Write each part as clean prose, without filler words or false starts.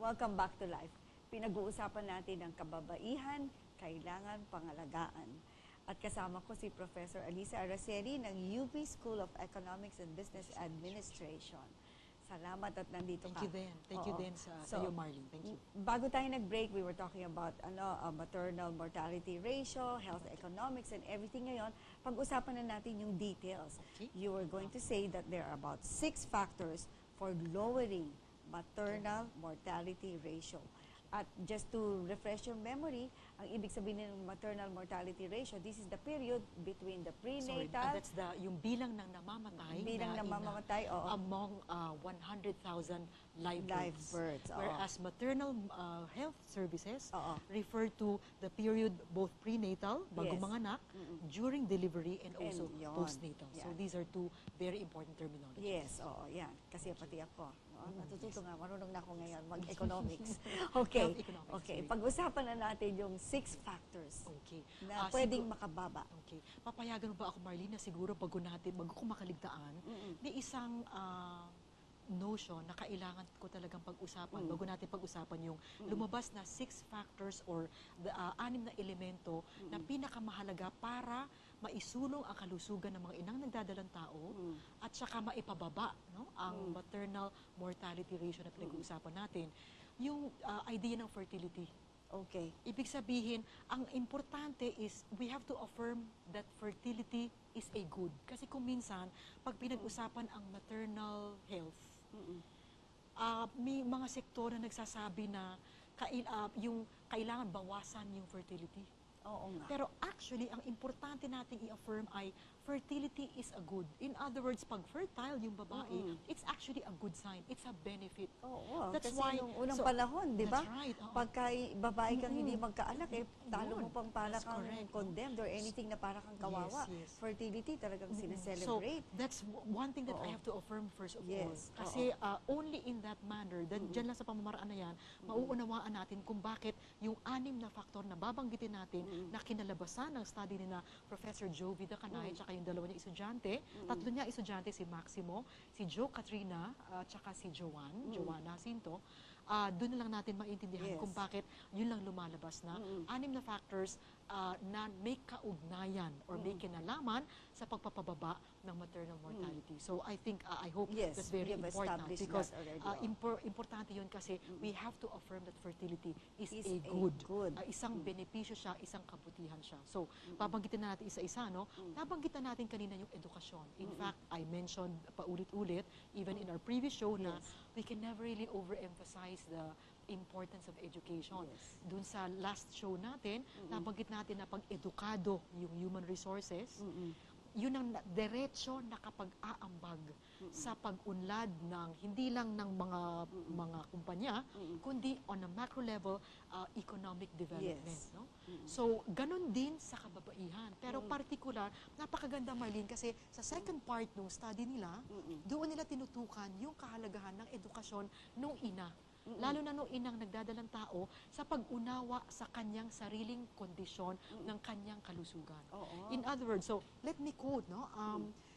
Welcome back to Life. Pinag-uusapan natin ang kababaihan, kailangan pangalagaan. At kasama ko si Professor Alisa Araceli ng UP School of Economics and Business Administration. Salamat at nandito ka. Thank you din. Thank you din sa iyo, Marlene. Thank you. Bago tayo nag-break, we were talking about maternal mortality ratio, health economics, and everything ngayon. Pag-usapan na natin yung details. Okay. You were going to say that there are about 6 factors for lowering maternal mortality ratio. At just to refresh your memory, ang ibig sabihin ng maternal mortality ratio, this is the period between the prenatal... Sorry, that's yung bilang ng namamatay, among 100,000 live births. Whereas maternal health services refer to the period both prenatal, bago manganak, during delivery, and also postnatal. So these are 2 very important terminologies. Yes, yan. Kasi pati ako. Natututo nga, marunong na ako ngayon mag-economics. Okay. Okay. Pag-usapan na natin yung 6 factors na pwedeng makababa. Okay. Papayagan mo ba ako, Marlene, na siguro bago ko makaligtaan, may isang notion na kailangan ko talagang pag-usapan bago natin pag-usapan yung lumabas na 6 factors or the 6 na elemento na pinakamahalaga para maisulong ang kalusugan ng mga inang nagdadalang tao at saka maipababa ang maternal mortality ratio na pinag-uusapan natin. Yung idea ng fertility. Okay. Ibig sabihin, ang importante is we have to affirm that fertility is a good. Kasi kung minsan, pag pinag-usapan ang maternal health, may mga sektor na nagsasabi na yung kailangan bawasan yung fertility. Oo nga. Pero actually, ang importante nating i-affirm ay fertility is a good. In other words, pag fertile yung babae, it's actually a good sign. It's a benefit. Oo, that's kasi why, nung unang panahon, di ba? That's right. Pagka babae kang hindi magkaanak, talo mo pang para kang condemned or anything na para kang kawawa. Yes. Fertility talagang sineselebrate. So, that's one thing that I have to affirm first of all. Kasi only in that manner, dyan lang sa pamamaraan na yan, mauunawaan natin kung bakit yung 6 na faktor na babanggitin natin na kinalabasan ng study ni na Professor Joe Vidacanay at yung 2 niya estudyante. 3 niya estudyante, si Maximo, si Joe Katrina, at saka si Joanna Cinto. Doon na lang natin maintindihan kung bakit yun lang lumalabas na 6 na factors na may kaugnayan or may kinalaman sa pagpapababa ng maternal mortality. So I think, I hope that's very important because importante yun kasi we have to affirm that fertility is a good. Isang benepisyo siya, isang kabutihan siya. So babanggitin na natin isa-isa, no? Nabanggitan natin kanina yung edukasyon. In fact, I mentioned paulit-ulit, even in our previous show, na we can never really overemphasize the importance of education. Doon sa last show natin, nabanggit natin na pag-edukado yung human resources, yun ang diretso na kapag-aambag sa pag-unlad ng hindi lang ng mga kumpanya, kundi on a macro level, economic development. No? So, ganun din sa kababaihan. Pero particular, napakaganda, Marlene, kasi sa second part ng study nila, doon nila tinutukan yung kahalagahan ng edukasyon nung ina. Lalo na nung inang nagdadalang tao sa pag-unawa sa kanyang sariling kondisyon ng kanyang kalusugan. In other words, so let me quote, no?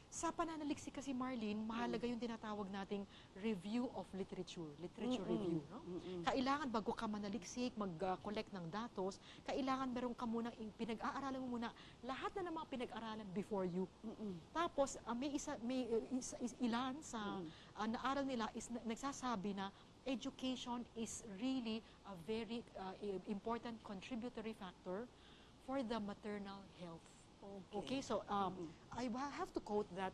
Sa pananaliksik kasi, Marlene, mahalaga yung tinatawag nating review of literature review. No? Kailangan bago ka manaliksik, mag-collect ng datos, kailangan meron ka munang pinag-aaralan mo muna lahat na ng mga pinag-aralan before you. Tapos, may ilan sa naaral nila is nagsasabi na education is really a very important contributory factor for the maternal health. Okay, so I have to quote that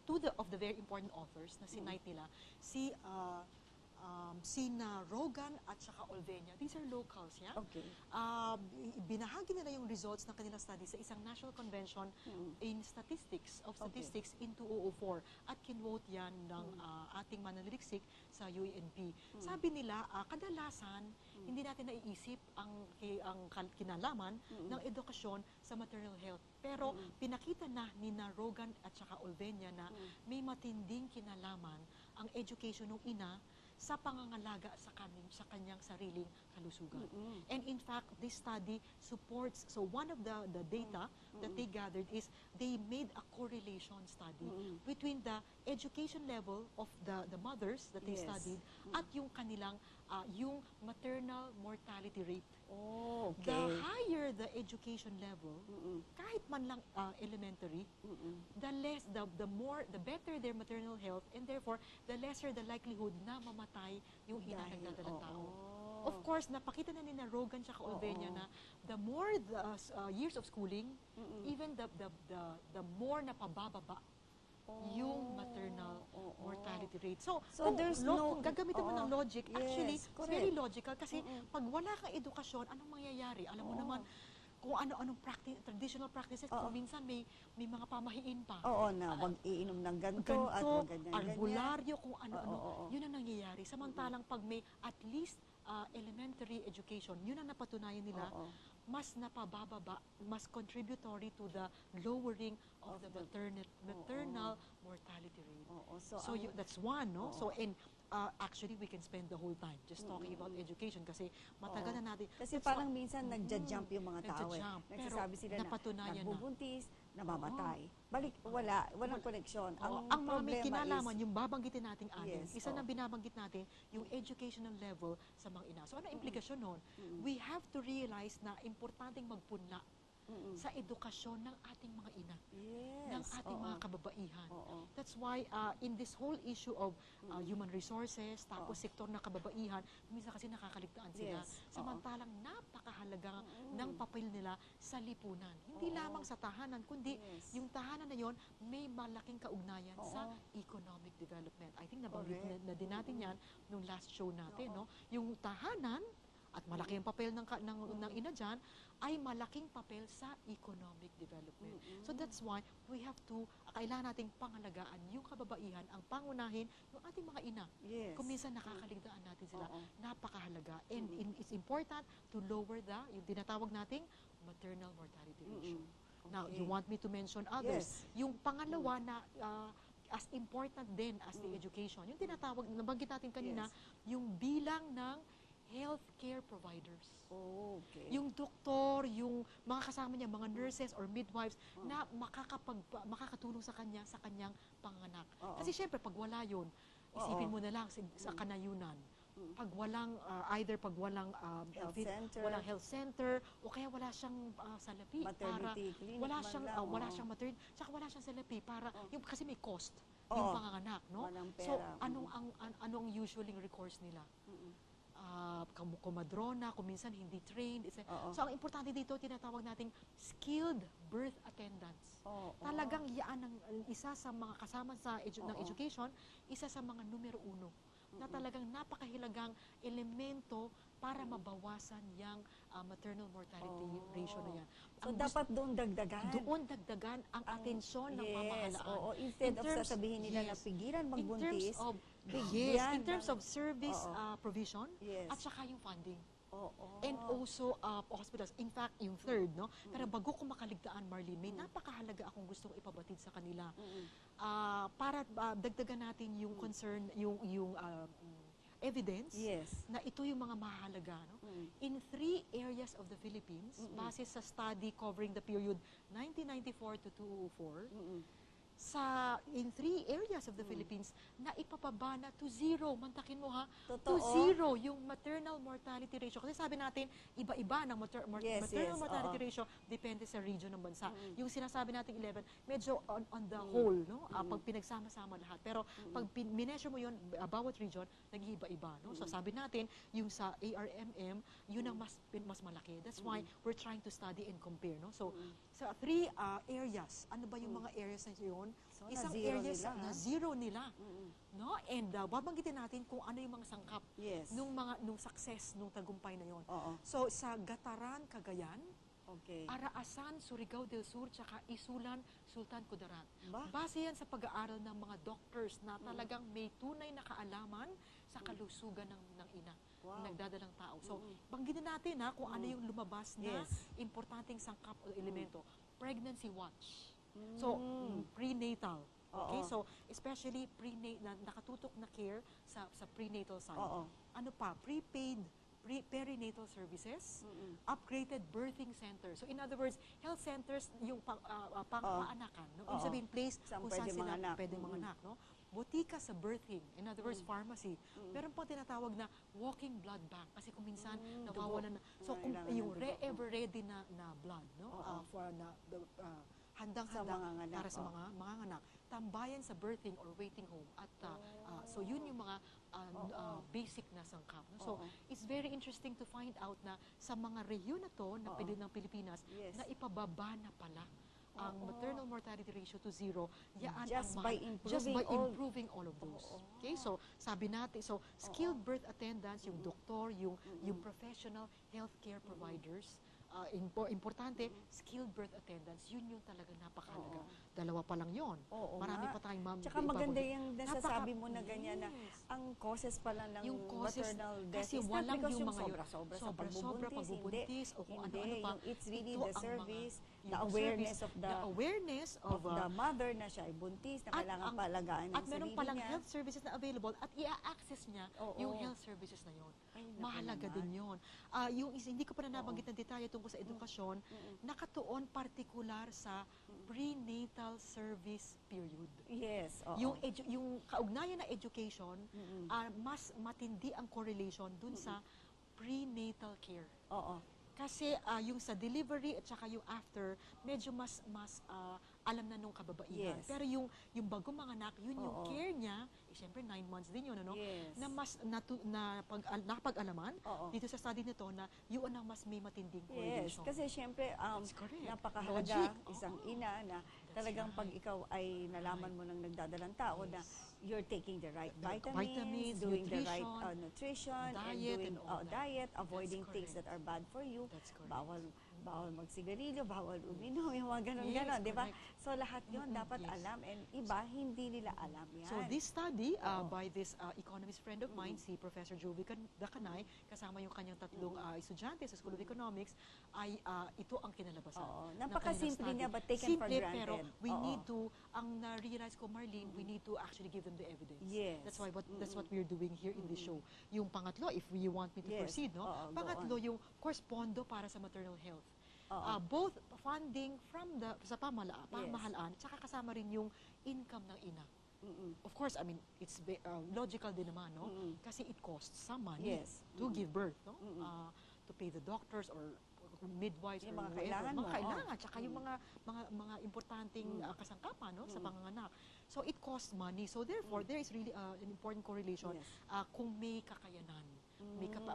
2 of the very important authors na sinite nila, si Rogan at saka Olvenia. These are locals, yeah? Okay. Binahagi nila yung results ng kanilang study sa isang National Convention in Statistics in 2004 at kinwote yan ng ating mananaliksik sa UANP. Sabi nila, kadalasan, hindi natin naiisip ang kinalaman ng edukasyon sa maternal health. Pero pinakita na ni Rogan at saka Olvenia na may matinding kinalaman ang education ng ina sa pangangalaga sa kanyang sariling kalusugan. And in fact, this study supports, so one of the data that they gathered is they made a correlation study between the education level of the mothers that they Yes. studied at yung kanilang yung maternal mortality rate. Oh, The okay. higher the education level, Mm-mm. kahit man lang elementary, Mm-mm. the better their maternal health, and therefore the lesser the likelihood na mamatay yung ina Dahil, nagdadalang tao. oo. Of course, napakita na ni na Rogan tsaka Ovenia na the more the years of schooling, Mm-mm. even the more napabababa yung maternal Oo. mortality rate. So So, there's kung gagamitin mo oo. ng logic, actually, Yes, it's very correct. logical kasi pag wala kang edukasyon, anong mangyayari? Alam mo Oo. naman, kung ano-anong traditional practices, Oo. kung minsan may mga pamahiin pa. Oo na, wag iinom ng ganito at Ganito, wag ganyan, albularyo, kung ano-ano, Oo. yun ang nangyayari. Samantalang pag may at least elementary education, yun ang napatunayan nila, Oo. mas napabababa, mas contributory to the lowering of the maternal mortality rate. Oo. So that's one, no? Oo. So actually we can spend the whole time just talking about education kasi matagal na natin. Kasi That's parang why- minsan nagja-jump yung mga tao eh. Nagja-jump. Nagsasabi Pero sila na napatunayan na. nagbubuntis, namamatay. Balik, walang koneksyon. Ang mga may problema kinalaman, is, yung babanggitin nating anim, Yes, isa oo. na binabanggit natin, yung educational level sa mga ina. So ano implikasyon nun? We have to realize na importanteng magpunla sa edukasyon ng ating mga ina, yes, ng ating oo. mga kababaihan. Oo. That's why in this whole issue of human resources, tapos sektor na kababaihan, minsan kasi nakakaligtaan sila. Yes, oo. Samantalang napakahalaga ng papel nila sa lipunan. Hindi lamang sa tahanan, kundi Yes. yung tahanan na yon may malaking kaugnayan sa Oo. economic development. I think nabanggit Correct. na din natin yan nung last show natin. No? Yung tahanan, at malaki ang papel ng ina dyan, ay malaking papel sa economic development. So that's why we have to, kailangan nating pangalagaan yung kababaihan, ang pangunahin, yung ating mga ina. Yes. Kung minsan nakakaligtaan natin sila, Oo. napakahalaga. And it's important to lower yung tinatawag nating maternal mortality ratio. Now, Okay. you want me to mention others? Yes. Yung pangalawa na as important din as the education, yung tinatawag, nabanggit natin kanina, yung bilang ng healthcare providers. Oh, okay. Yung doktor, yung mga kasama niya, mga nurses or midwives na makakatulong sa kanyang panganak. Oo. Kasi syempre, pag wala yun, isipin mo na lang sa kanayunan. Pag walang, either pag walang Health center. walang health center, o kaya wala siyang salapi Maternity clinic wala man siyang lang, wala oo. siyang maternity, tsaka wala siyang salapi para yung kasi may cost Oo. yung panganganak, no? Walang So pera. anong usually recourse nila? Kumadrona, kung minsan hindi trained. Oo. So, ang importante dito, tinatawag nating skilled birth attendants. Oo. Talagang yan ang isa sa mga kasama sa ng education, isa sa mga numero uno na talagang napakahilagang elemento para mabawasan yung maternal mortality ratio na yan. So, Ang dapat doon dagdagan. doon dagdagan ang atensyon ng pamahalaan. Oo, instead In of terms- sasabihin nila na yes. pigilan In magbuntis, terms of bigyan in terms ng- of service provision Yes. at saka yung funding. Oo. And also hospitals. In fact, yung third, no? Pero bago ko makaligtaan, Marlene, may napakahalaga akong gustong ipabatid sa kanila. Para dagdagan natin yung concern, yung evidence Yes. na ito yung mga mahalaga. No? In 3 areas of the Philippines, base sa study covering the period 1994 to 2004, in 3 areas of the Philippines na ipapaba na to zero. Mantakin mo ha, to Totoo. zero yung maternal mortality ratio. Kasi sabi natin, iba-iba ng Yes, maternal yes, mortality oo. ratio depende sa region ng bansa. Yung sinasabi natin 11, medyo on the whole, no? Pag pinagsama-sama lahat. Pero pag mineasure mo yun, bawat region, nag-iiba-iba. No? So sabi natin, yung sa ARMM, yun ang mas malaki. That's why we're trying to study and compare. No? So sa 3 areas, ano ba yung mga areas na yun? So, Isang na-zero areas nila, na ha? zero nila. No? And babanggitin natin kung ano yung mga sangkap Yes. nung success, nung tagumpay na yon. Oo. So sa Gataran, Cagayan, Okay. Araasan, Surigao del Sur, tsaka Isulan, Sultan Kudarat. Ba? Base yan sa pag-aaral ng mga doctors na talagang may tunay na kaalaman sa kalusugan ng ina, Wow. ng nagdadalang tao. So, banggitin natin kung ano yung lumabas na Yes. importanteng sangkap o elemento. Pregnancy watch. So, prenatal. Okay, Oo. so especially nakatutok na care sa prenatal side. Oo. Ano pa? Perinatal services, upgraded birthing center. So in other words, health centers yung pangpaanakan, no? Ibig sabihin place Saan kung saan pwede sila manganak. pwedeng manganak, no? botika sa birthing, in other words, pharmacy. Meron pang tinatawag na walking blood bank kasi kung minsan nawawalan na. So kung Kailangan yung ng dugo. ever ready na blood, no? For handang-handa manganganak, para sa mga anak, tambayan sa birthing or waiting home at so yun yung mga basic na sangkap. No? So it's very interesting to find out na sa mga rehiyon na to na ng Pilipinas Yes. na ipababa na pala ang maternal mortality ratio to 0 yaan Just ang by just by improving all- improving all of those. Okay, so sabi natin, so skilled birth attendants, yung doktor, yung professional healthcare providers, importante, skilled birth attendants, yun yung talaga napakahalaga. Dalawa pa lang yun. Oo Marami nga. pa tayong Tsaka maganda yung nasasabi mo na ganyan na Yes. ang causes pala ng Yung causes, maternal death kasi is not walang because yung yung mga yun. sobra-sobra sa Sobra-sobra pagbubuntis o kung ano-ano pa. Yung it's really Ito the ang mga- service, yung the awareness service, of the of the mother na siya ay buntis, na kailangan palagaan ng at meron sarili palang niya. health services na available at i-access niya Oo. yung health services na yun. Ay, naku Mahalaga naman. din yun. Yung hindi ko pa na nabanggit na detalye tungkol sa edukasyon, nakatuon partikular sa prenatal service period. Yes, oo. Yung kaugnayan na education, mas matindi ang correlation dun sa prenatal care. Oo. Kasi yung sa delivery at saka yung after, medyo mas alam na nung kababaihan. Yes. Pero yung bagong mga anak, yun yung Oo. care niya, siyempre 9 months din yun, ano? Yes. Na mas nakapag-alaman Oo. dito sa study nito na yun ang mas may matinding Yes, correlation. kasi siyempre That's correct. napakahalaga Logic. isang Oo. ina na talagang right. pag ikaw ay nalaman mo ng nagdadalang tao na you're taking the right The vitamins, doing the right nutrition, nutrition, diet, and doing and all that. diet, avoiding things correct. that are bad for you. That's correct. Bawal magsigarilyo, bawal uminom, yung mga Yes, ganon-ganon, di ba? correct. So lahat yun dapat yes. alam, and iba hindi nila alam yan. So this study Oo. by this economist friend of mine, si Professor Jovi Dacanay, kasama yung kanyang tatlong estudyante sa School of Economics, ay ito ang kinalabasan. Oo. ng Napakasimple kanilang niya, study. but taken for Simple, granted. pero we Oo. need to, ang na-realize ko, Marlene, we need to actually give them the evidence. Yes. That's what we're doing here in this show. Yung pangatlo, if you want me to Yes. proceed, no? Oo, go Pangatlo, on. yung course pondo para sa maternal health. Oo. Both funding from sa pamahalaan, tsaka kasama rin yung income ng ina. Of course, I mean, it's logical din naman, no? Kasi it costs some money Yes. to give birth, no? To pay the doctors or midwives Yung or mga whoever. kailangan mo, Mga kailangan, oo. tsaka yung mga importanteng kasangkapan, no? Sa panganganak. So, it costs money. So, therefore, there is really an important correlation Yes. kung may kakayanan.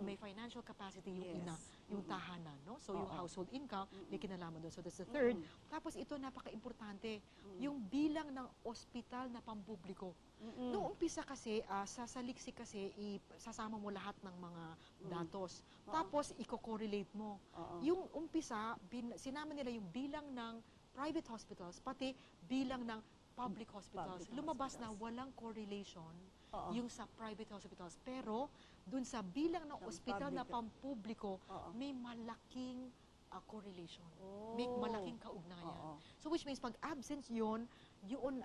May financial capacity yung Yes. ina, yung tahanan, no? So, yung Oo. household income, may kinalaman doon. So, that's the third. Tapos, ito, napaka-importante, yung bilang ng ospital na pampubliko. Noong umpisa kasi, sa saliksi kasi, sasama mo lahat ng mga datos. Tapos, i-correlate mo. Oo. Yung umpisa, sinama nila yung bilang ng private hospitals, pati bilang ng public hospitals. Public Lumabas na hospitals. walang correlation Oo. yung sa private hospitals. Pero, dun sa bilang ng Ng ospital na public. pampubliko, Oo. may malaking correlation. Oh. May malaking kaugnayan. Oo. So which means pag absence yun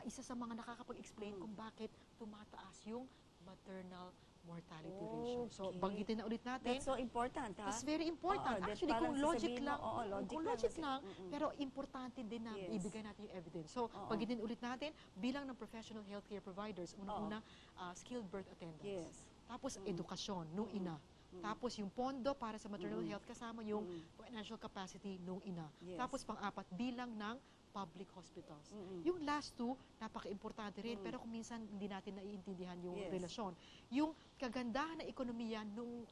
isa sa mga nakakapag-explain kung bakit tumataas yung maternal mortality ratio. So Okay. banggitin na ulit natin. That's so important, ha? It's very important. Oo, that Actually, parang kung logic sasabihin mo, lang, oo, logic kung lang logic kasi- lang, pero importante din na Yes. ibigay natin yung evidence. So, Oo. banggitin ulit natin, bilang ng professional healthcare providers, unang-una, skilled birth attendants. Yes. Tapos, edukasyon, nung ina. Tapos, yung pondo para sa maternal health, kasama yung financial capacity nung ina. Yes. Tapos, pang-apat, bilang ng public hospitals. Yung last two, napaka-importante rin, pero kung minsan hindi natin naiintindihan yung Yes. relasyon. Yung kagandahan ng ekonomiya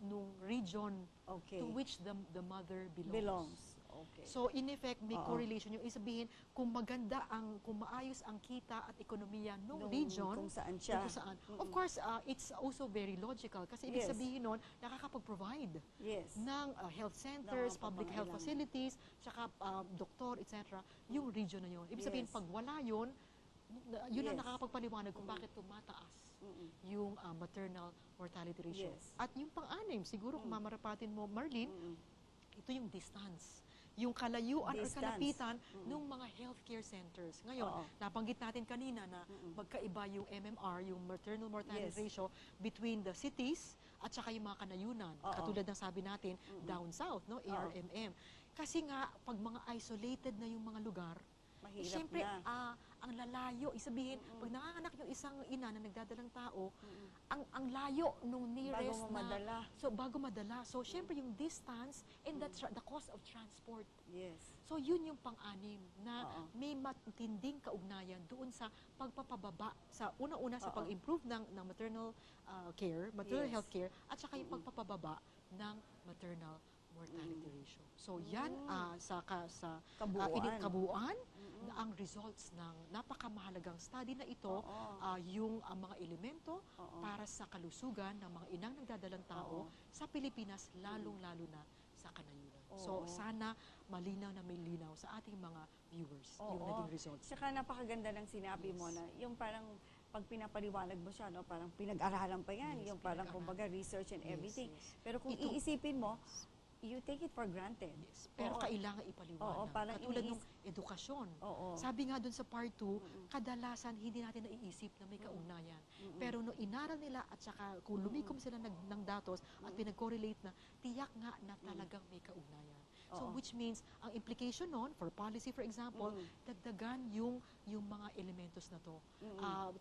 nung region Okay. to which the mother belongs. Belongs. Okay. So, in effect, may Oo. correlation. Yung isabihin, kung maayos ang kita at ekonomiya nung region, Kung saan siya. kung saan. Of course, it's also very logical kasi ibig Yes. sabihin nun, nakakapag-provide Yes. ng health centers, Ng mga public health pangangailangan. facilities, tsaka doktor, etc. Yung region na yun. Ibig sabihin, Yes. pag wala yun, yun ang Yes. nakakapagpaliwanag kung bakit tumataas yung maternal mortality ratio. Yes. At yung pang-anim, siguro kung mamarapatin mo, Marlene, ito yung distance. Yung kalayuan or Distance. kalapitan ng mga healthcare centers. Ngayon, Oo. nabanggit natin kanina na magkaiba yung MMR, yung maternal mortality Yes. ratio, between the cities at saka yung mga kanayunan. Oo. Katulad ng sabi natin, down south, no? ARMM. Kasi nga, pag mga isolated na yung mga lugar, Mahirap siyempre, na. ang lalayo. Isabihin, pag nanganganak yung isang ina na nagdadalang tao, ang layo nung nearest Bago mo madala. bago madala. So, syempre yung distance and the cost of transport. Yes. So, yun yung pang-anim na Oo. may matinding kaugnayan doon sa pagpapababa, sa unang-una sa Oo. pag-improve ng maternal care, maternal Yes. health care, at saka yung pagpapababa ng maternal mortality ratio. So, yan Kabuuan. kabuuan na ang results ng napakamahalagang study na ito, Oo. yung mga elemento Oo. para sa kalusugan ng mga inang nagdadalang tao Oo. sa Pilipinas, lalong-lalo na sa kanayunan. So, Oo. sana malinaw na may linaw sa ating mga viewers yung Oo. naging results. Tsaka napakaganda ng sinabi mo na yung parang pag pinapaliwanag mo siya, no, parang pinag-aralan pa yan, Yes, yung parang pinag-aralan. kumbaga research and Yes, everything. yes. Pero kung Ito- iisipin mo, you take it for granted. Yes, pero Oo. kailangan ipaliwanag. Oo, parang Katulad ng edukasyon. Oo. Sabi nga dun sa part 2, kadalasan hindi natin naiisip na may kaugnayan. Pero no inaral nila at saka kung lumikom sila ng datos at pinag-correlate na, tiyak nga na talagang may kaugnayan. So Oo. which means, ang implication nun, for policy for example, dagdagan yung mga elementos na to.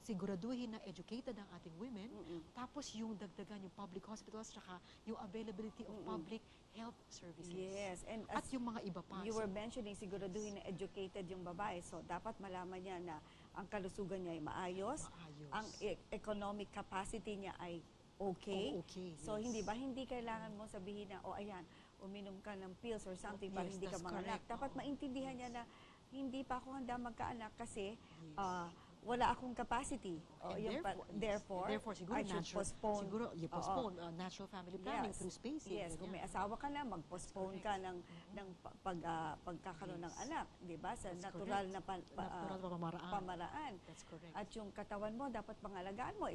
Siguraduhin na educated ang ating women, tapos yung dagdagan yung public hospitals, saka yung availability of public health services. Yes, and At as yung mga iba pa. you So, were mentioning, siguraduhin na educated yung babae. So, dapat malaman niya na ang kalusugan niya ay maayos, maayos. ang economic capacity niya ay okay. Oo, okay, So, yes. hindi kailangan mo sabihin na, ayan, uminom ka ng pills or something para Yes, hindi ka that's manganak. correct. Dapat Oo. maintindihan niya na hindi pa ako handa magkaanak kasi wala akong capacity. And therefore, siguro I should natural, postpone. siguro you Oo. postpone natural family planning Yes. through spacing. Yes, kung may ganyan. asawa ka na, mag-postpone ka ng pagkakaroon ng Yes. anak, 'di ba? Sa That's natural correct. na Natural na pamaraan. pamaraan. That's correct. At yung katawan mo, dapat pangalagaan mo.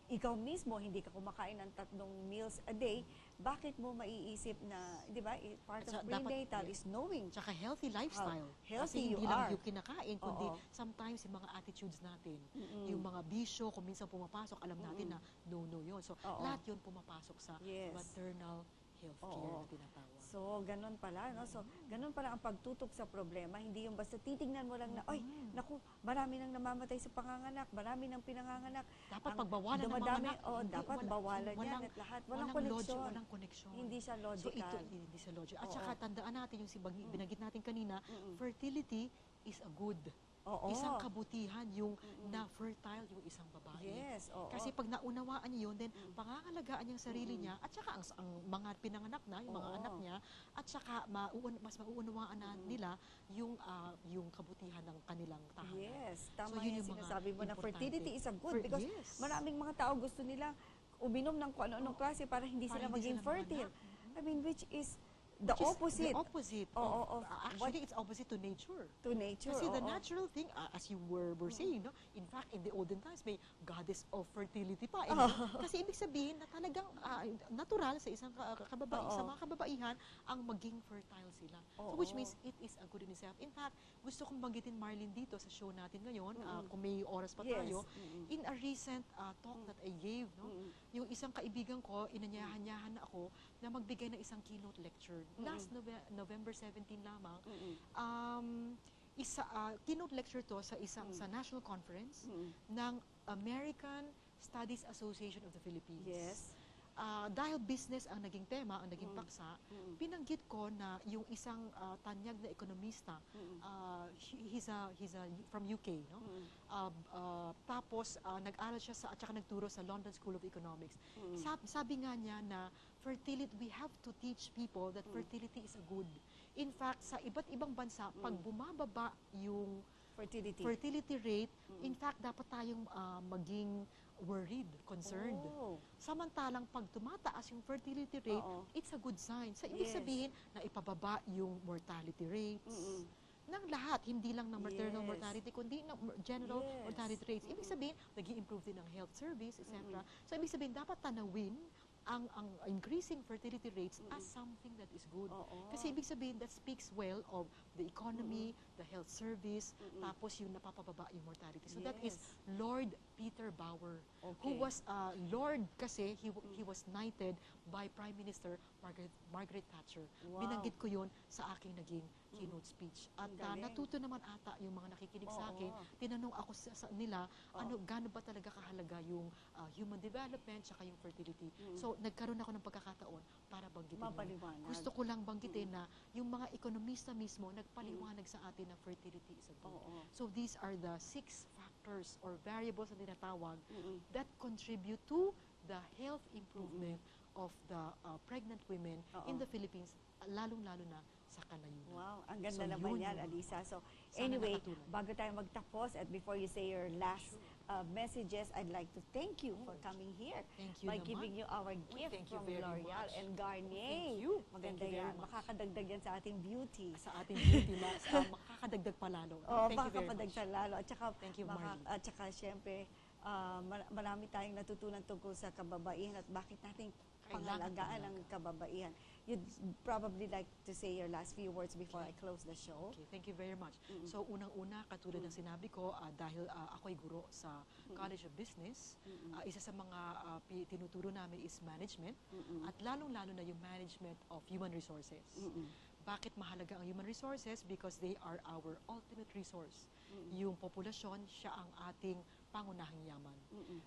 Ikaw mismo, hindi ka kumakain ng 3 meals a day. Bakit mo maiisip na, di ba, part At of dapat- prenatal is knowing. Tsaka healthy lifestyle. healthy Kasi you hindi lang are. yung kinakain, kundi Oo. sometimes yung mga attitudes natin, yung mga bisyo, kung minsan pumapasok, alam natin na no yun. So, Oo. lahat yun pumapasok sa Yes. maternal health care Oo. na tinatawag. So, ganun pala, no? So, ganun pala ang pagtutok sa problema. Hindi yung basta titingnan mo lang na, ay, naku, marami nang namamatay sa panganganak, marami nang pinanganganak. Dapat Ang pagbawalan ng mga dumadami, anak. Hindi, dapat bawalan yan at lahat. Walang logic, koneksyon. walang koneksyon. Hindi siya So logical. ito, hindi siya logic. At Oo. saka tandaan natin yung binanggit natin kanina, fertility is a good. Oo. Isang kabutihan yung na fertile yung isang babae. Yes, oo. Kasi pag naunawaan niya yun, then pangangalagaan niya sarili niya at saka ang mga pinanganak na, yung mga Oo. anak niya, at saka mas mauunawaan na nila yung kabutihan ng kanilang tahanan. Yes, tama So, yung yun yung mga sinasabi mo na importante. fertility is a good because Yes. maraming mga tao gusto nila uminom ng kung ano-anong klase para hindi Para sila hindi maging sila fertile. manganak. I mean, which is the Which is opposite The opposite. Oo, Actually, it's opposite to nature. to nature. Kasi the oo. natural thing, as you were saying, no? In fact, in the olden times, may goddess of fertility pa. Kasi ibig sabihin na talagang natural sa isang Oo. sa mga kababaihan ang maging fertile sila. So, Oo. which means it is a good in itself. In fact, gusto kong banggitin, Marlene, dito sa show natin ngayon, kung may oras pa Yes. tayo, in a recent talk that I gave, no? Yung isang kaibigan ko, inanyahan-yahan na ako na magbigay ng isang keynote lecture. Last November 17 lamang, keynote lecture to sa sa national conference ng American Studies Association of the Philippines. Yes. Dahil business ang naging tema, ang naging paksa, binanggit ko na yung isang tanyag na ekonomista, he's from UK, no? Tapos nag-aral siya at saka nagturo sa London School of Economics. Sabi nga niya na we have to teach people that fertility is a good. In fact, sa iba't ibang bansa, pag bumababa yung fertility rate, in fact, dapat tayong maging worried, concerned. Oh. Samantalang pag tumataas yung fertility rate, Oo. it's a good sign. Sa ibig Yes. sabihin na ipababa yung mortality rates ng lahat, hindi lang ng maternal Yes. mortality, kundi ng general mortality rates. Ibig sabihin, nag-i-improve din ang health service, etc. So ibig sabihin, dapat tanawin ang increasing fertility rates as something that is good. Kasi ibig sabihin, that speaks well of the economy, the health service, tapos yung napapababa yung mortality. So that is Lord Peter Bauer, who was Lord kasi he was knighted by Prime Minister Margaret Thatcher. Binanggit ko yun sa aking naging keynote speech. At natuto naman ata yung mga nakikinig sa akin, tinanong ako sa nila, gaano ba talaga kahalaga yung human development tsaka yung fertility. So, nagkaroon ako ng pagkakataon para banggitin yun. Gusto ko lang banggitin na yung mga ekonomista mismo nagpaliwanag sa atin na fertility is a good. So, these are the 6 factors or variables na tinatawag that contribute to the health improvement of the pregnant women in the Philippines, lalong-lalo na sa kalayunan. Wow, ang ganda naman yan, Alisa. So, anyway, bago tayo magtapos at before you say your last messages, I'd like to thank you for coming here. By giving you our gift from L'Oreal and Garnier. Thank you. Maganda yan. Makakadagdag yan sa ating beauty. Sa ating beauty, makakadagdag pa lalo. Makakapadagdag lalo. At saka, thank you, Marley. At saka, syempre, marami tayong natutunan tungkol sa kababaihan at bakit natin pangalagaan ang kababaihan. You'd probably like to say your last few words before I close the show. Okay, thank you very much. So, unang-una, katulad ng sinabi ko, dahil ako'y guro sa College of Business, isa sa mga tinuturo namin is management, at lalong-lalo na yung management of human resources. Bakit mahalaga ang human resources? Because they are our ultimate resource. Yung populasyon, siya ang ating pangunahing yaman.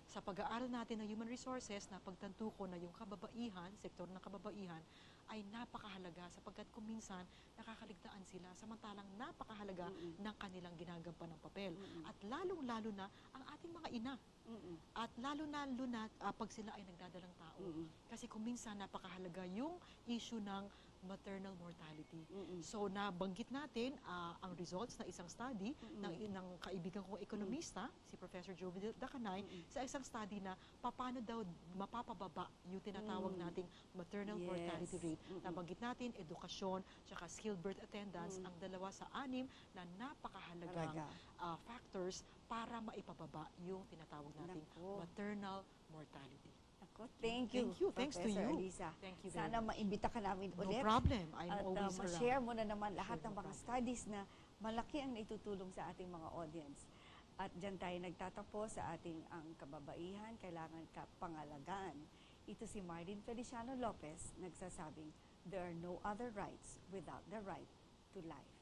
Sa pag-aaral natin ng human resources, napagtanto ko na yung kababaihan, sektor ng kababaihan, ay napakahalaga sapagkat kuminsan nakakaligtaan sila samantalang napakahalaga ng kanilang ginagampan ng papel. At lalong-lalo na ang ating mga ina. At lalo-lalo na pag sila ay nagdadalang tao. Kasi kuminsan napakahalaga yung issue ng maternal mortality. So, nabanggit natin ang results na isang study ng kaibigan kong ekonomista, si Professor Jovi Dacanay, sa isang study na paano daw mapapababa yung tinatawag nating maternal mortality rate. Nabanggit natin, edukasyon, tsaka skilled birth attendance, ang 2 sa 6 na napakahalagang factors para maipababa yung tinatawag nating maternal mortality. Thank you. Thanks to you. Alisa. Thank you. Sana maimbita ka namin ulit. No problem. I'm always around. At ma-share mo na naman lahat ng mga studies na malaki ang naitutulong sa ating mga audience. At dyan tayo nagtatapos sa ating ang kababaihan, kailangan pangalagaan. Ito si Marlene Feliciano Lopez nagsasabing, there are no other rights without the right to life.